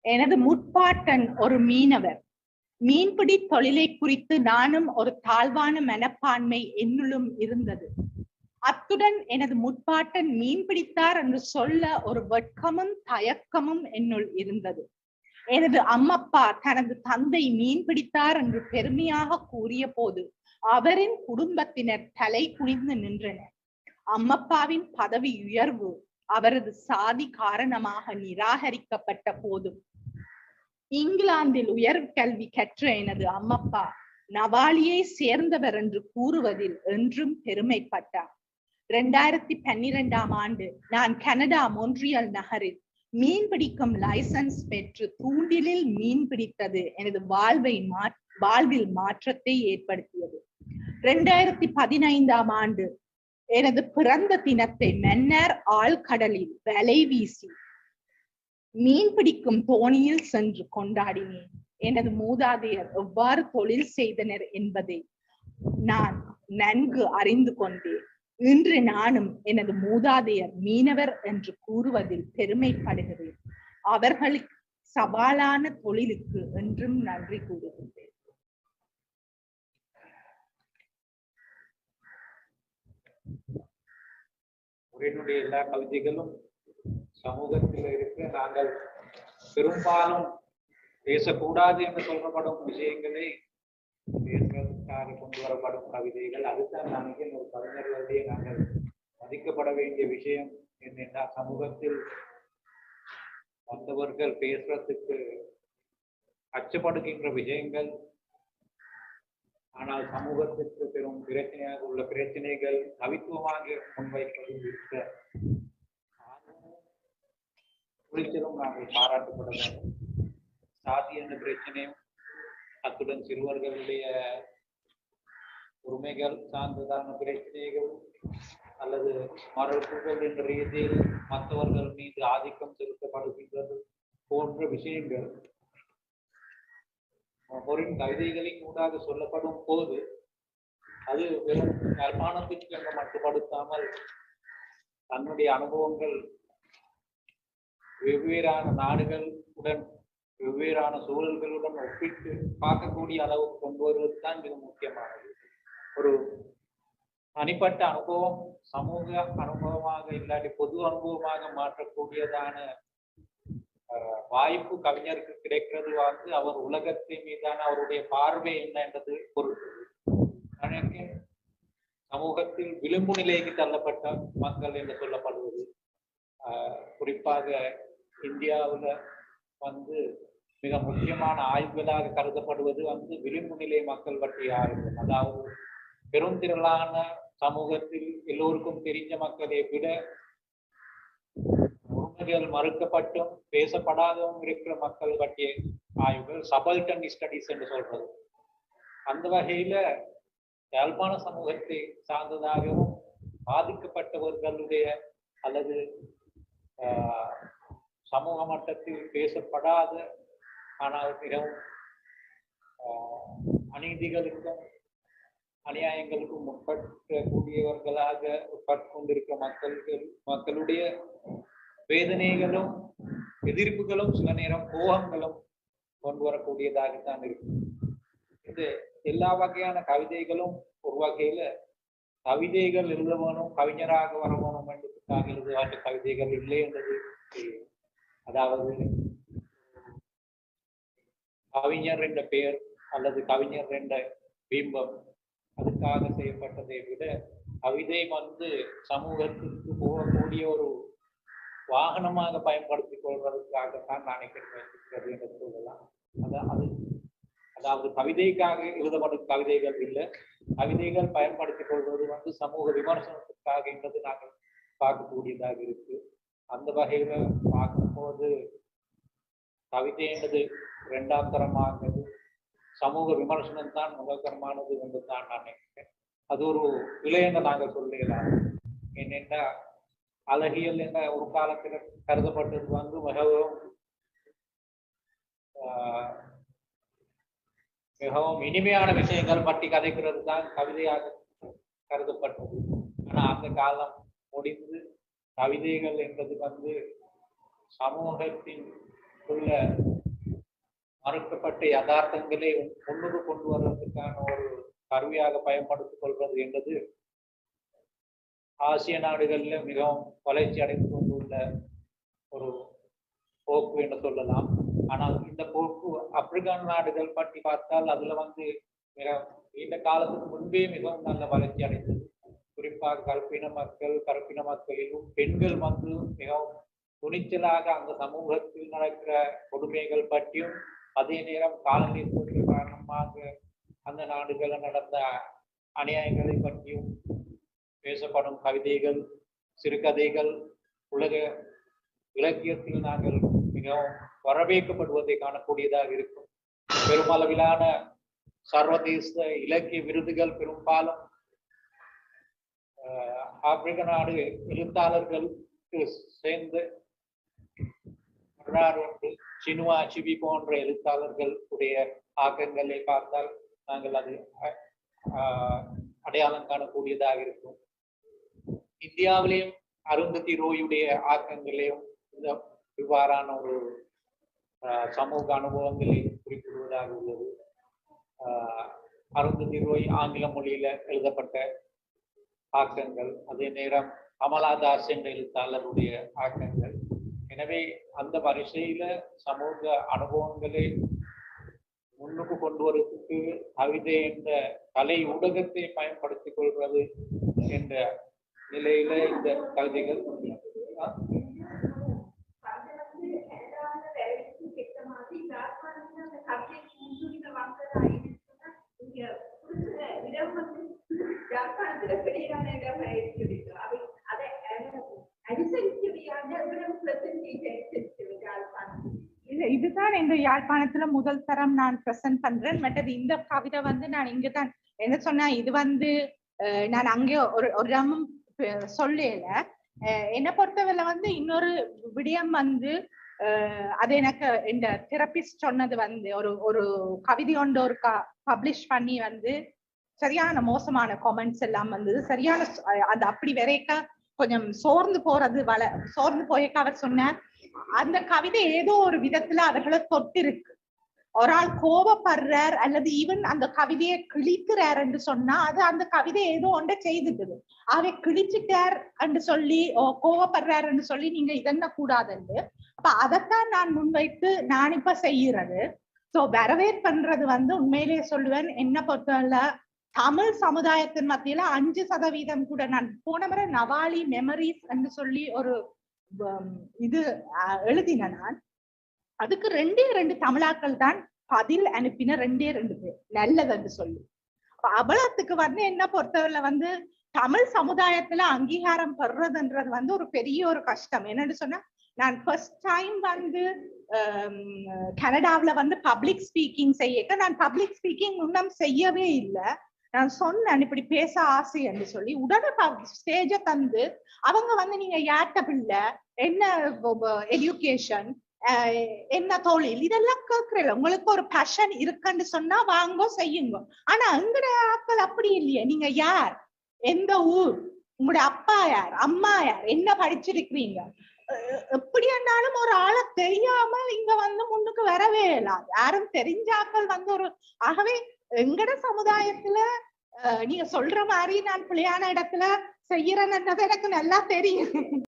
எனது முற்பாட்டன் ஒரு மீனவர். மீன்பிடி தொழிலை குறித்து நானும் ஒரு தாழ்வான மனப்பான்மை என்னுள்ளும் இருந்தது. அத்துடன் எனது முற்பாட்டன் மீன் பிடித்தார் என்று சொல்ல ஒரு வெட்கமும் தயக்கமும் என்னுள் இருந்தது. எனது அம்மப்பா தனது தந்தை மீன் பிடித்தார் என்று பெருமையாக கூறிய போது அவரின் குடும்பத்தினர் தலை குனிந்து நின்றனர். அம்மப்பாவின் பதவி உயர்வு அவரது சாதி காரணமாக நிராகரிக்கப்பட்ட போதும் இங்கிலாந்தில் உயர் கல்வி கற்ற எனது அம்மப்பா நவாலியை சேர்ந்தவர் என்று கூறுவதில் என்றும் பெருமைப்பட்டார். 2012ஆம் ஆண்டு நான் கனடா மொன்றியல் நகரில் மீன் பிடிக்கும் லைசன்ஸ் பெற்று தூண்டிலில் மீன் பிடித்தது எனது வாழ்வில் மாற்றத்தை ஏற்படுத்தியது. 2015ஆம் ஆண்டு எனது பிறந்த தினத்தை மன்னார் ஆழ்கடலில் வலை வீசி மீன் பிடிக்கும் தோணியில் சென்று கொண்டாடினேன். எனது மூதாதையர் எவ்வாறு தொழில் செய்தனர் என்பதை நான் நன்கு அறிந்து கொண்டேன். இன்று நானும் எனது மூதாதையர் மீனவர் என்று கூறுவதில் பெருமைப்படுகிறேன். அவர்களுக்கு சவாலான தொழிலுக்கு என்றும் நன்றி கூறுகின்றேன். உரையினுடைய எல்லா கவிதைகளும் சமூகத்தில் இருக்க நாங்கள் பெரும்பாலும் பேசக்கூடாது என்று சொல்லப்படும் விஷயங்களை பேசுவதற்காக கொண்டு வரப்படும் கவிதைகள். அதுதான் நாங்கள் ஒரு கவிஞர்களுடைய நாங்கள் மதிக்கப்பட வேண்டிய விஷயம் என்னென்னா, சமூகத்தில் வந்தவர்கள் பேசுறதுக்கு அச்சப்படுகின்ற விஷயங்கள், ஆனால் சமூகத்திற்கு பெரும் பிரச்சனையாக உள்ள பிரச்சனைகள் கவித்துவமாக முன்வைப்பது இருக்க துணிச்சலும் நாங்கள் பாராட்டப்பட வேண்டும். சாதி என்ற பிரச்சனையும் அத்துடன் சிறுவர்களுடைய உரிமைகள் சார்ந்ததான பிரச்சனைகள் அல்லது மறுப்புகள் என்ற ரீதியில் மற்றவர்கள் மீது ஆதிக்கம் செலுத்தப்படுகின்றது போன்ற விஷயங்கள் ஒரு கவிதைகளின் ஊடாக சொல்லப்படும் போது அது வெறும் நிர்மாணத்திற்கு என்று மட்டுப்படுத்தாமல் தன்னுடைய அனுபவங்கள் வெவ்வேறான நாடுகளுடன் வெவ்வேறான சூழல்களுடன் ஒப்பிட்டு பார்க்கக்கூடிய அளவுக்கு கொண்டு வருவது தான் மிக முக்கியமானது. ஒரு தனிப்பட்ட அனுபவம் சமூக அனுபவமாக இல்லாட்டி பொது அனுபவமாக மாற்றக்கூடியதான வாய்ப்பு கவிஞருக்கு கிடைக்கிறது. அவர் உலகத்தின் மீதான அவருடைய பார்வை என்ன என்றது பொறுத்து. சமூகத்தில் விளிம்பு நிலைக்கு தள்ளப்பட்ட மக்கள் என்று சொல்லப்படுவது, குறிப்பாக இந்தியாவில் மிக முக்கியமான ஆய்வுகளாக கருதப்படுவது விளிம்பு நிலை மக்கள் பற்றிய ஆய்வுகள். அதாவது பெருந்திரளான சமூகத்தில் எல்லோருக்கும் தெரிஞ்ச மக்களை விட உரிமைகள் மறுக்கப்பட்டும் பேசப்படாதவும் இருக்கிற மக்கள் பற்றிய ஆய்வுகள் சபல்டன் ஸ்டடிஸ் என்று சொல்றது. அந்த வகையில யாழ்ப்பாண சமூகத்தை சார்ந்ததாகவும் பாதிக்கப்பட்டவர்களுடைய அல்லது சமூக மட்டத்தில் பேசப்படாத ஆனால் மிகவும் அநீதிகளுக்கும் அநியாயங்களுக்கும் உட்படக்கூடியவர்களாக உட்பட்டுக்கொண்டிருக்கிற மக்களுடைய வேதனைகளும் எதிர்ப்புகளும் சில நேரம் கோபங்களும் கொண்டு வரக்கூடியதாகத்தான் இருக்கும். இது எல்லா வகையான கவிதைகளும் ஒரு வகையில கவிதைகள் எழுத வேணும், கவிஞராக வர வேணும் என்றதுக்காக எழுதுவாற்ற கவிதைகள் இல்லை என்றது. அதாவது கவிஞர் என்ற பெயர் அல்லது கவிஞர் என்ற பிம்பம் அதுக்காக செய்யப்பட்டதை விட கவிதை சமூகத்திற்கு போகக்கூடிய ஒரு வாகனமாக பயன்படுத்திக் கொள்வதற்காகத்தான் நினைக்கிறது என்று சொல்லலாம். அதாவது கவிதைக்காக எழுதப்படும் கவிதைகள் இல்லை, கவிதைகள் பயன்படுத்திக் கொள்வது சமூக விமர்சனத்திற்காக என்பது நாங்கள் பார்க்கக்கூடியதாக இருக்கு. அந்த வகையில பார்க்கும்போது கவிதை என்பது இரண்டாம் தரமானது, சமூக விமர்சனம் தான் முதல் தரமானது என்று தான் நான் நினைக்கிறேன். அது ஒரு விலை என்று நாங்கள் சொல்லலாம். ஏனென்றா அழகியல் என்ற ஒரு காலத்தில் கருதப்பட்டது மிகவும் இனிமையான விஷயங்கள் பற்றி கதைக்கிறது தான் கவிதையாக கருதப்பட்டது. ஆனா அந்த காலம் முடிந்து கவிதைகள் என்பது சமூகத்தின் உள்ள மறுக்கப்பட்ட யதார்த்தங்களை முன்னுக்கு கொண்டு வருவதற்கான ஒரு கருவியாக பயன்படுத்திக் கொள்வது என்பது ஆசிய நாடுகளில் மிகவும் வளர்ச்சி அடைந்து கொண்டுள்ள ஒரு போக்கு என்று சொல்லலாம். ஆனால் இந்த போக்கு ஆப்பிரிக்கான நாடுகள் பற்றி பார்த்தால் அதுல மிக இந்த காலத்துக்கு முன்பே மிகவும் நல்ல வளர்ச்சி அடைந்தது. குறிப்பாக கருப்பின மக்களிலும் பெண்கள் மிகவும் துணிச்சலாக அந்த சமூகத்தில் நடக்கிற கொடுமைகள் பற்றியும் அதே நேரம் காலநிலை காரணமாக அந்த நாடுகளில் நடந்த அநியாயங்களை பற்றியும் பேசப்படும் கவிதைகள், சிறுகதைகள் உலக இலக்கியத்தில் நாங்கள் மிகவும் வரவேற்கப்படுவதை காணக்கூடியதாக இருக்கும். பெருமளவிலான சர்வதேச இலக்கிய விருதுகள் பெரும்பாலும் ஆப்பிரிக்க நாடு எழுத்தாளர்களுக்கு சேர்ந்து சினுவா அச்சிபி போன்ற எழுத்தாளர்கள் உடைய ஆக்கங்களை பார்த்தால் நாங்கள் அது அடையாளம் காணக்கூடியதாக இருக்கும். இந்தியாவிலேயும் அருந்ததி ரோயுடைய ஆக்கங்களையும் இந்த இவ்வாறான ஒரு சமூக அனுபவங்களை குறிப்பிடுவதாக உள்ளது. அருந்ததி ரோய் ஆங்கில மொழியில எழுதப்பட்ட ஆக்கங்கள், அதே நேரம் கமலாதாஸ் என்ற எழுத்தாளருடைய ஆக்கங்கள். எனவே அந்த வரிசையில சமூக அனுபவங்களை முன்னுக்கு கொண்டு வருவதற்கு கவிதை என்ற கலை ஊடகத்தை பயன்படுத்திக் கொள்வது என்ற நிலையில இந்த கவிதைகள் இதுதான் இந்த யாழ்ப்பாணத்துல முதல் தரம் நான் பிரசன்ட் பண்றேன். மற்றது இந்த கவிதை நான் இங்கதான் என்ன சொன்னா, இது நான் அங்கே ஒரு இடமும் சொல்லல. என்னை பொறுத்தவரை இன்னொரு விடயம் அது எனக்கு இந்த தெரபிஸ்ட் சொன்னது ஒரு கவிதை ஒன்று ஒரு பப்ளிஷ் பண்ணி சரியான மோசமான கமெண்ட்ஸ் எல்லாம் சரியான அது அப்படி வரைக்க கொஞ்சம் சோர்ந்து போயக்க அவர் சொன்னார், அந்த கவிதை ஏதோ ஒரு விதத்துல அவர்களை தொட்டிருக்கு. ஒரு ஆள் கோபப்படுறார் அல்லது ஈவன் அந்த கவிதையை கிழிக்கிறார் என்று சொன்னா அது அந்த கவிதை ஏதோ ஒன்றை செய்துட்டுது. அவை கிழிச்சிட்டார் என்று சொல்லி கோபப்படுறார் என்று சொல்லி நீங்க இதென்ன கூடாதுன்னு. அப்ப அதைத்தான் நான் முன்வைத்து நான் இப்ப செய்யறது. சோ வரவேற் பண்றது உண்மையிலேயே சொல்லுவேன். என்ன பொறுத்தவரை தமிழ் சமுதாயத்தின் மத்தியில 5% கூட நான் போன முறை நவாலி மெமரிஸ் என்று சொல்லி ஒரு இது எழுதின. நான் அதுக்கு 2 தமிழாக்கள் தான் பதில் அனுப்பின, 2 பேர் நல்லதுன்னு சொல்லி. அவ்வளவுக்கு என்ன பொறுத்தவரை தமிழ் சமுதாயத்துல அங்கீகாரம் பெறுறதுன்றது ஒரு பெரிய ஒரு கஷ்டம். என்னன்னு சொன்னா, நான் ஃபர்ஸ்ட் டைம் கனடாவில பப்ளிக் ஸ்பீக்கிங் செய்ய நான் பப்ளிக் ஸ்பீக்கிங் முன்னம் செய்யவே இல்லை. நான் சொன்னேன் இப்படி பேச ஆசை என்று சொல்லி, உடனே ஸ்டேஜ தந்து அவங்க நீங்க யார்ட்ட பிள்ளை, என்ன எஜுகேஷன், என்ன தொழில், இதெல்லாம் கேட்கறல. உங்களுக்கு ஒரு பேஷன் இருக்குன்னு சொன்னா வாங்க செய்யுங்க. ஆனா எங்கட ஆட்கள் அப்படி இல்லையே. நீங்க யார், எந்த ஊர், உங்களுடைய அப்பா யார், அம்மா யார், என்ன படிச்சிருக்கிறீங்க, எப்படி இருந்தாலும் ஒரு ஆளை தெரியாம இங்க முன்னுக்கு வரவே இல்லாது. யாரும் தெரிஞ்சாக்கள் ஒரு ஆகவே எங்கட சமுதாயத்துல நீங்க சொல்ற மாதிரி நான் பிள்ளையான இடத்துல செய்யறேன்னு எனக்கு நல்லா தெரியும்.